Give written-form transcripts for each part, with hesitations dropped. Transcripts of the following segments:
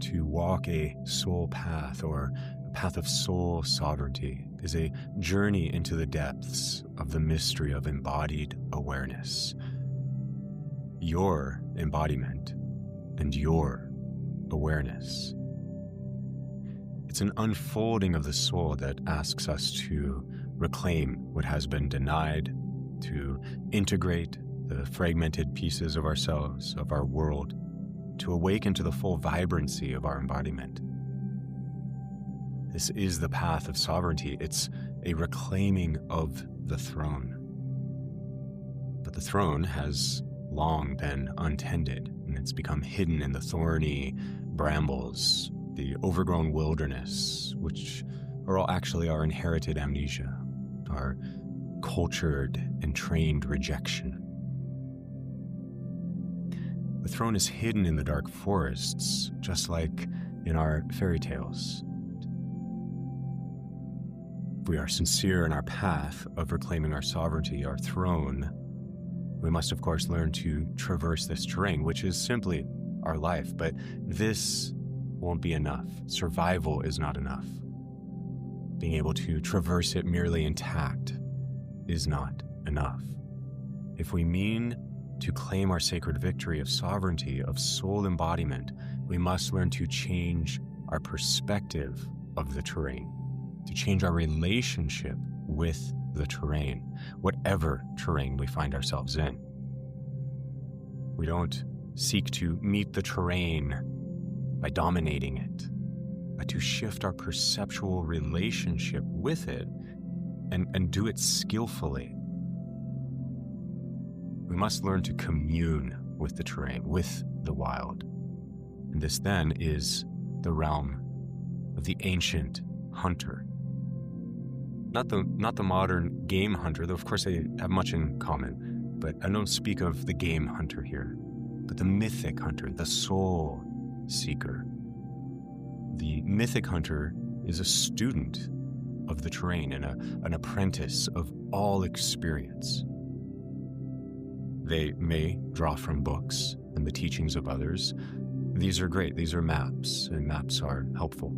to walk a soul path, or a path of soul sovereignty, is a journey into the depths of the mystery of embodied awareness. Your embodiment and your awareness. It's an unfolding of the soul that asks us to reclaim what has been denied, to integrate the fragmented pieces of ourselves, of our world, to awaken to the full vibrancy of our embodiment. This is the path of sovereignty. It's a reclaiming of the throne. But the throne has long been untended, and it's become hidden in the thorny brambles, the overgrown wilderness, which are all actually our inherited amnesia, our cultured and trained rejection. The throne is hidden in the dark forests, just like in our fairy tales. If we are sincere in our path of reclaiming our sovereignty, our throne, we must, of course, learn to traverse this terrain, which is simply our life. But this won't be enough. Survival is not enough. Being able to traverse it merely intact is not enough. If we mean to claim our sacred victory of sovereignty, of soul embodiment, we must learn to change our perspective of the terrain, to change our relationship with the terrain, whatever terrain we find ourselves in. We don't seek to meet the terrain by dominating it, but to shift our perceptual relationship with it and do it skillfully. We must learn to commune with the terrain, with the wild. And this then is the realm of the ancient hunter. Not the modern game hunter, though of course they have much in common, but I don't speak of the game hunter here, but the mythic hunter, the soul seeker. The mythic hunter is a student of the terrain and an apprentice of all experience. They may draw from books and the teachings of others. These are great. These are maps, and maps are helpful.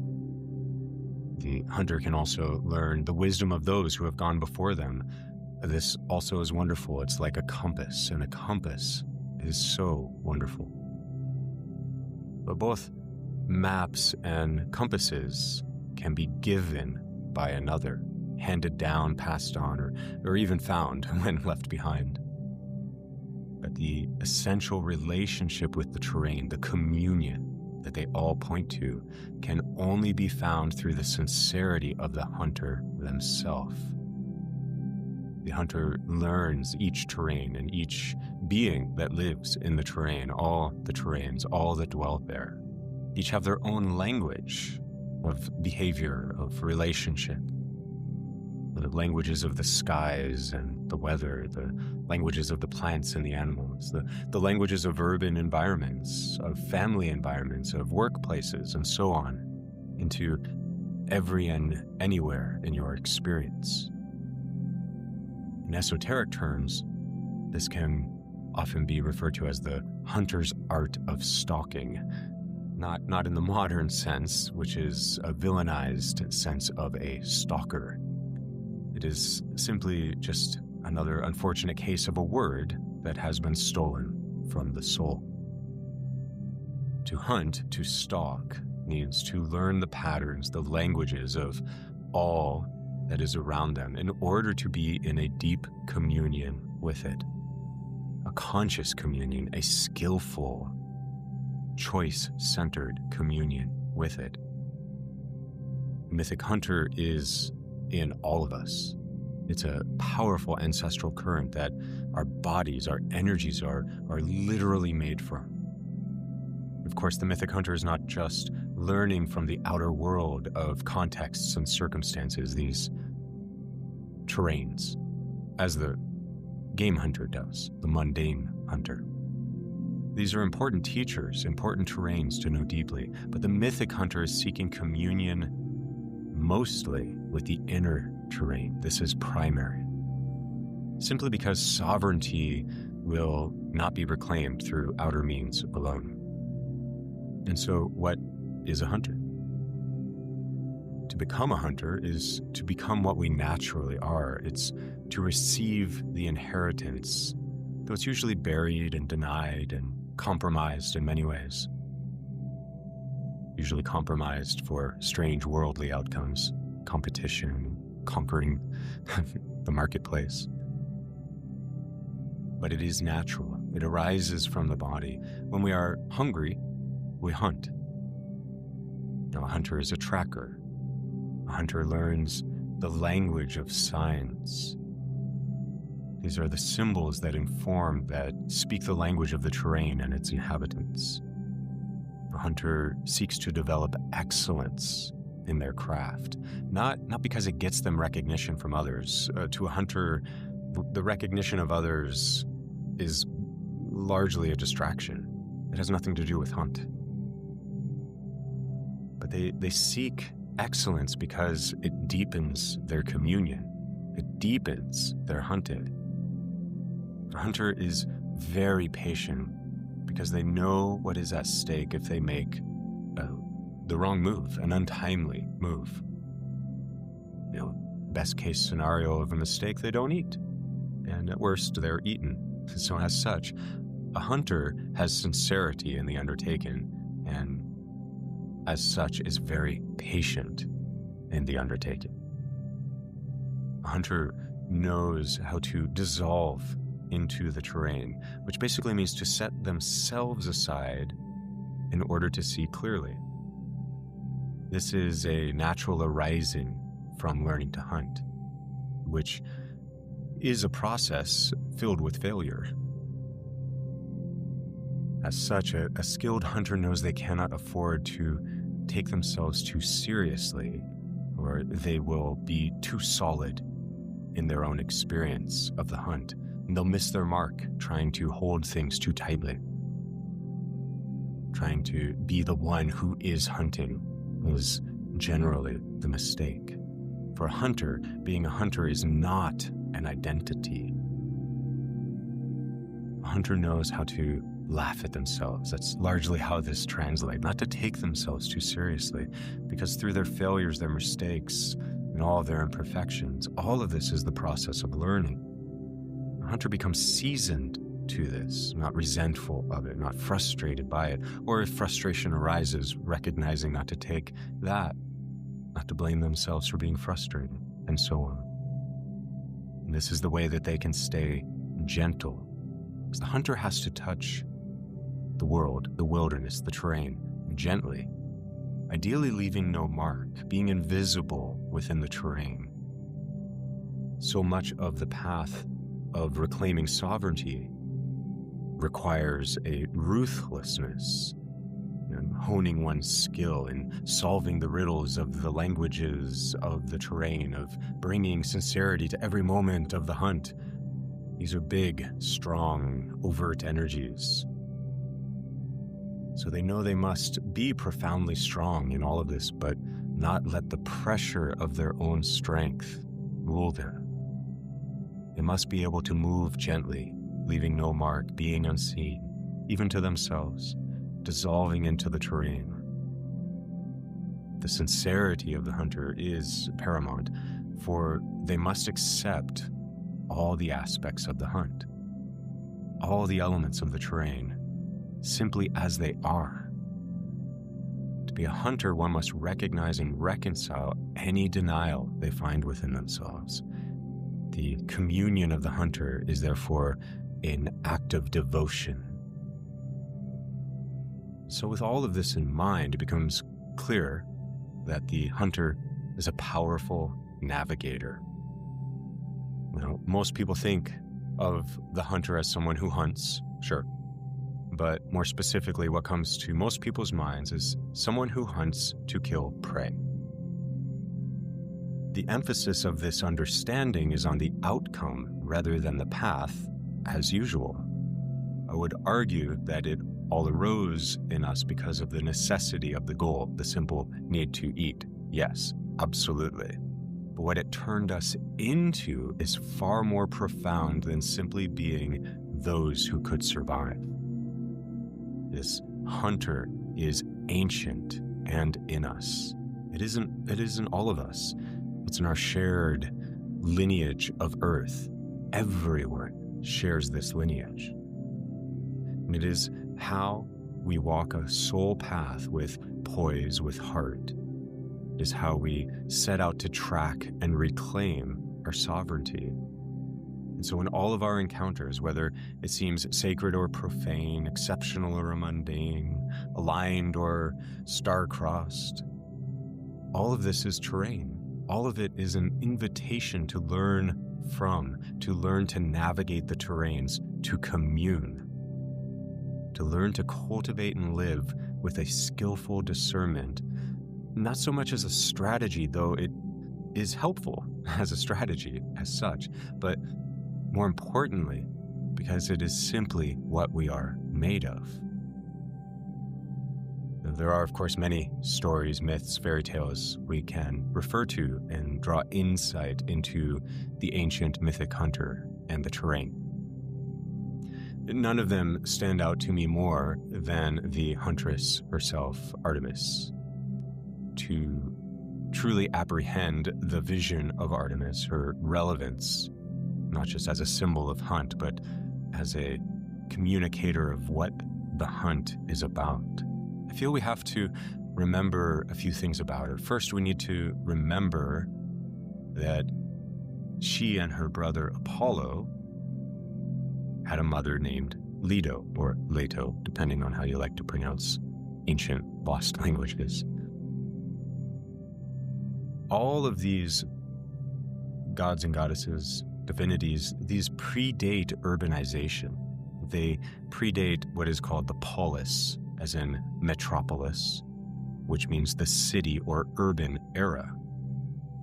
The hunter can also learn the wisdom of those who have gone before them. This also is wonderful. It's like a compass, and a compass is so wonderful. But both maps and compasses can be given by another, handed down, passed on, or even found when left behind. But the essential relationship with the terrain, the communion that they all point to, can only be found through the sincerity of the hunter themselves. The hunter learns each terrain and each being that lives in the terrain, all the terrains, all that dwell there. Each have their own language of behavior, of relationship. The languages of the skies and the weather, the languages of the plants and the animals, the languages of urban environments, of family environments, of workplaces, and so on, into every and anywhere in your experience. In esoteric terms, this can often be referred to as the hunter's art of stalking, not in the modern sense, which is a villainized sense of a stalker. It is simply just another unfortunate case of a word that has been stolen from the soul. To hunt, to stalk, means to learn the patterns, the languages of all that is around them in order to be in a deep communion with it. A conscious communion, a skillful, choice-centered communion with it. The mythic hunter is in all of us. It's a powerful ancestral current that our bodies, our energies are literally made from. Of course, the mythic hunter is not just learning from the outer world of contexts and circumstances, these terrains, as the game hunter does, the mundane hunter. These are important teachers, important terrains to know deeply, but the mythic hunter is seeking communion mostly with the inner terrain. This is primary. Simply because sovereignty will not be reclaimed through outer means alone. And so what is a hunter. To become a hunter is to become what we naturally are. It's to receive the inheritance, though it's usually buried and denied and compromised in many ways. Usually compromised for strange worldly outcomes, competition, conquering the marketplace. But it is natural. It arises from the body. When we are hungry, we hunt. Now, a hunter is a tracker. A hunter learns the language of signs. These are the symbols that inform, that speak the language of the terrain and its inhabitants. A hunter seeks to develop excellence in their craft, not because it gets them recognition from others. To a hunter, the recognition of others is largely a distraction. It has nothing to do with hunt. But they seek excellence because it deepens their communion. It deepens their hunted. A hunter is very patient because they know what is at stake if they make the wrong move, an untimely move. Best case scenario of a mistake, they don't eat. And at worst, they're eaten. So as such, a hunter has sincerity in the undertaking, and as such is very patient in the undertaking. A hunter knows how to dissolve into the terrain, which basically means to set themselves aside in order to see clearly. This is a natural arising from learning to hunt, which is a process filled with failure. As such, a skilled hunter knows they cannot afford to take themselves too seriously, or they will be too solid in their own experience of the hunt, and they'll miss their mark trying to hold things too tightly. Trying to be the one who is hunting is generally the mistake. For a hunter, being a hunter is not an identity. A hunter knows how to laugh at themselves. That's largely how this translates. Not to take themselves too seriously, because through their failures, their mistakes, and all of their imperfections, all of this is the process of learning. A hunter becomes seasoned to this, not resentful of it, not frustrated by it, or if frustration arises, recognizing not to take that, not to blame themselves for being frustrated, and so on. And this is the way that they can stay gentle, because the hunter has to touch the world, the wilderness, the terrain, gently, ideally leaving no mark, being invisible within the terrain. So much of the path of reclaiming sovereignty requires a ruthlessness in honing one's skill in solving the riddles of the languages of the terrain, of bringing sincerity to every moment of the hunt. These are big, strong, overt energies. So they know they must be profoundly strong in all of this, but not let the pressure of their own strength rule them. They must be able to move gently, leaving no mark, being unseen, even to themselves, dissolving into the terrain. The sincerity of the hunter is paramount, for they must accept all the aspects of the hunt, all the elements of the terrain, simply as they are. To be a hunter, one must recognize and reconcile any denial they find within themselves. The communion of the hunter is therefore an act of devotion. So with all of this in mind, it becomes clear that the hunter is a powerful navigator. Now, most people think of the hunter as someone who hunts, sure. But more specifically, what comes to most people's minds is someone who hunts to kill prey. The emphasis of this understanding is on the outcome rather than the path, as usual. I would argue that it all arose in us because of the necessity of the goal, the simple need to eat. Yes, absolutely. But what it turned us into is far more profound than simply being those who could survive. This hunter is ancient and in us. It isn't all of us. It's in our shared lineage of earth. Everyone shares this lineage. And it is how we walk a soul path with poise, with heart. It is how we set out to track and reclaim our sovereignty. And so in all of our encounters, whether it seems sacred or profane, exceptional or mundane, aligned or star-crossed, all of this is terrain. All of it is an invitation to learn from, to learn to navigate the terrains, to commune, to learn to cultivate and live with a skillful discernment, not so much as a strategy, though it is helpful as a strategy as such, but more importantly, because it is simply what we are made of. There are, of course, many stories, myths, fairy tales we can refer to and draw insight into the ancient mythic hunter and the terrain. None of them stand out to me more than the huntress herself, Artemis. To truly apprehend the vision of Artemis, her relevance, not just as a symbol of hunt, but as a communicator of what the hunt is about, I feel we have to remember a few things about her. First, we need to remember that she and her brother Apollo had a mother named Leto, or Leto, depending on how you like to pronounce ancient lost languages. All of these gods and goddesses, divinities, these predate urbanization. They predate what is called the polis, as in metropolis, which means the city or urban era.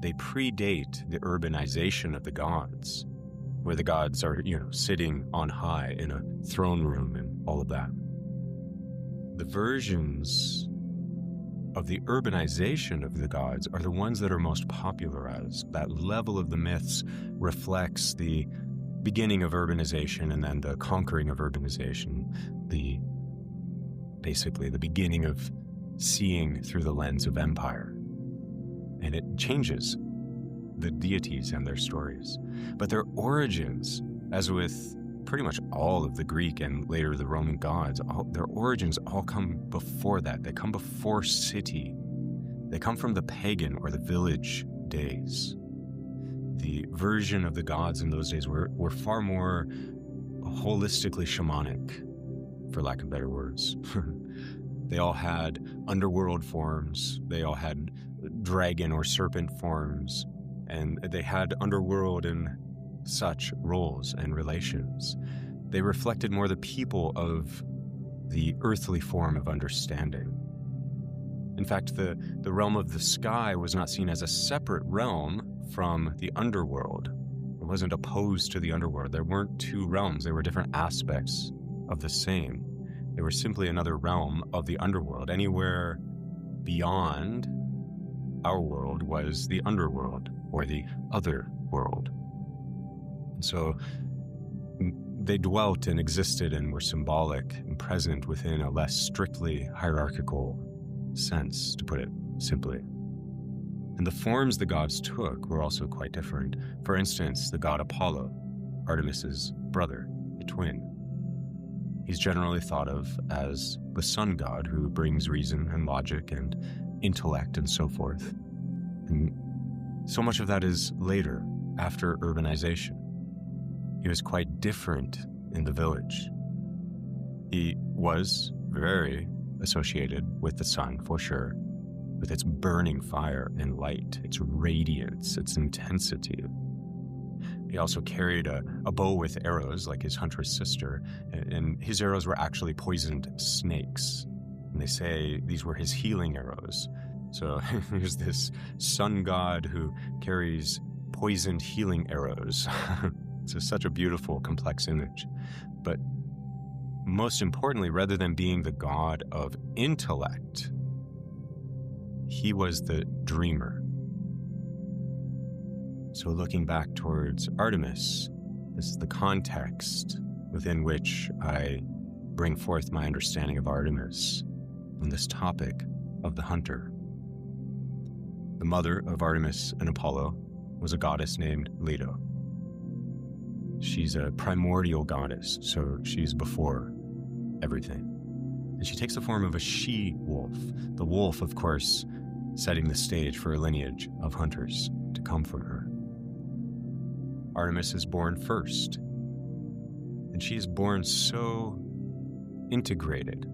They predate the urbanization of the gods, where the gods are, sitting on high in a throne room and all of that. The versions of the urbanization of the gods are the ones that are most popularized. That level of the myths reflects the beginning of urbanization and then the conquering of urbanization, basically the beginning of seeing through the lens of empire. And it changes the deities and their stories. But their origins, as with pretty much all of the Greek and later the Roman gods, their origins all come before that. They come before city. They come from the pagan or the village days. The version of the gods in those days were far more holistically shamanic, for lack of better words. They all had underworld forms. They all had dragon or serpent forms. And they had underworld and such roles and relations. They reflected more the people of the earthly form of understanding. In fact, the realm of the sky was not seen as a separate realm from the underworld. It wasn't opposed to the underworld. There weren't two realms. They were different aspects of the same. They were simply another realm of the underworld. Anywhere beyond our world was the underworld or the other world. And so they dwelt and existed and were symbolic and present within a less strictly hierarchical sense, to put it simply. And the forms the gods took were also quite different. For instance, the god Apollo, Artemis's brother, a twin. He's generally thought of as the sun god who brings reason and logic and intellect and so forth. And so much of that is later, after urbanization. He was quite different in the village. He was very associated with the sun, for sure, with its burning fire and light, its radiance, its intensity. He also carried a bow with arrows, like his huntress sister, and his arrows were actually poisoned snakes. And they say these were his healing arrows. So here's this sun god who carries poisoned healing arrows. It's such a beautiful, complex image. But most importantly, rather than being the god of intellect, he was the dreamer. So looking back towards Artemis, this is the context within which I bring forth my understanding of Artemis on this topic of the hunter. The mother of Artemis and Apollo was a goddess named Leto. She's a primordial goddess, so she's before everything. And she takes the form of a she-wolf. The wolf, of course, setting the stage for a lineage of hunters to come for her. Artemis is born first, and she is born so integrated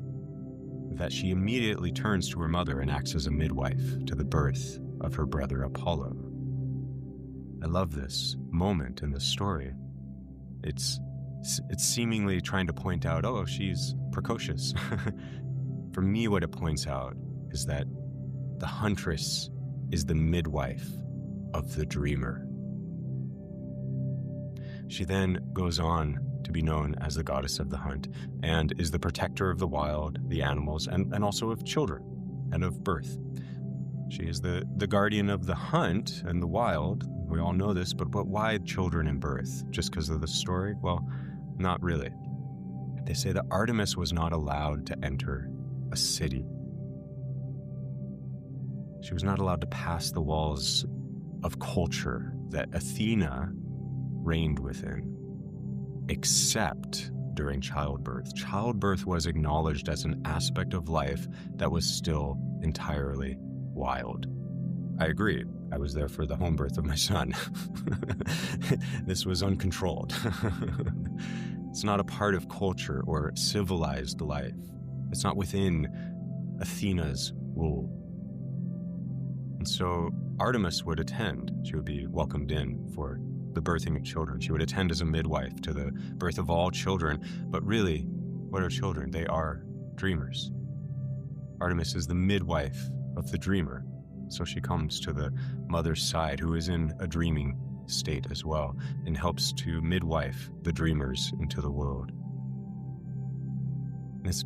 that she immediately turns to her mother and acts as a midwife to the birth of her brother Apollo. I love this moment in the story. It's seemingly trying to point out, oh, she's precocious. For me, what it points out is that the huntress is the midwife of the dreamer. She then goes on to be known as the goddess of the hunt and is the protector of the wild, the animals, and also of children and of birth. She is the guardian of the hunt and the wild. We all know this, but why children and birth? Just because of the story? Well, not really. They say that Artemis was not allowed to enter a city. She was not allowed to pass the walls of culture that Athena reigned within, except during childbirth. Childbirth was acknowledged as an aspect of life that was still entirely wild. I agree. I was there for the home birth of my son. This was uncontrolled. It's not a part of culture or civilized life. It's not within Athena's rule. And so Artemis would attend. She would be welcomed in for the birthing of children. She would attend as a midwife to the birth of all children. But really, what are children? They are dreamers. Artemis is the midwife of the dreamer. So she comes to the mother's side, who is in a dreaming state as well, and helps to midwife the dreamers into the world. And it's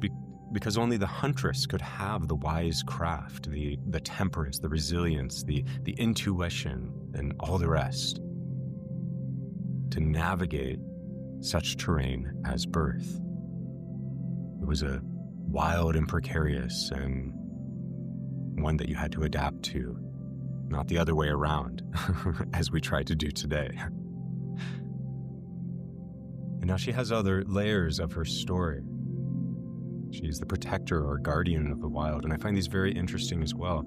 because only the huntress could have the wise craft, the temperance, the resilience, the intuition, and all the rest to navigate such terrain as birth. It was a wild and precarious and one that you had to adapt to, not the other way around, as we try to do today. And now she has other layers of her story. She's the protector or guardian of the wild, and I find these very interesting as well.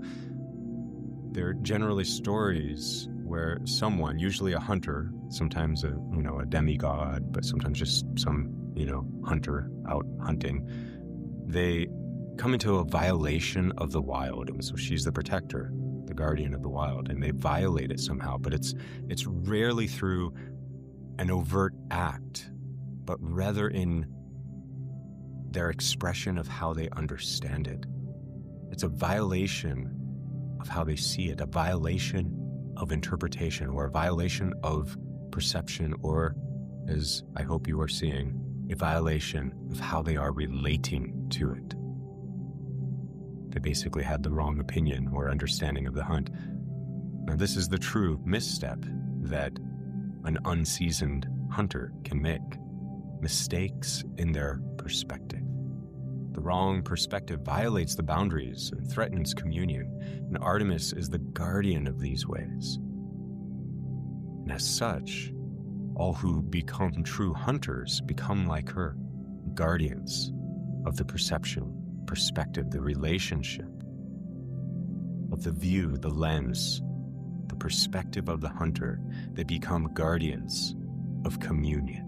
They're generally stories where someone, usually a hunter, sometimes a demigod, but sometimes just some, hunter out hunting, they come into a violation of the wild. And so she's the protector, the guardian of the wild, and they violate it somehow, but it's rarely through an overt act, but rather in their expression of how they understand it. It's a violation of how they see it, a violation of interpretation, or a violation of perception, or, as I hope you are seeing, a violation of how they are relating to it. They basically had the wrong opinion or understanding of the hunt. Now, this is the true misstep that an unseasoned hunter can make. Mistakes in their perspective. The wrong perspective violates the boundaries and threatens communion, and Artemis is the guardian of these ways. And as such, all who become true hunters become like her, guardians of the perception, perspective, the relationship, of the view, the lens, the perspective of the hunter. They become guardians of communion.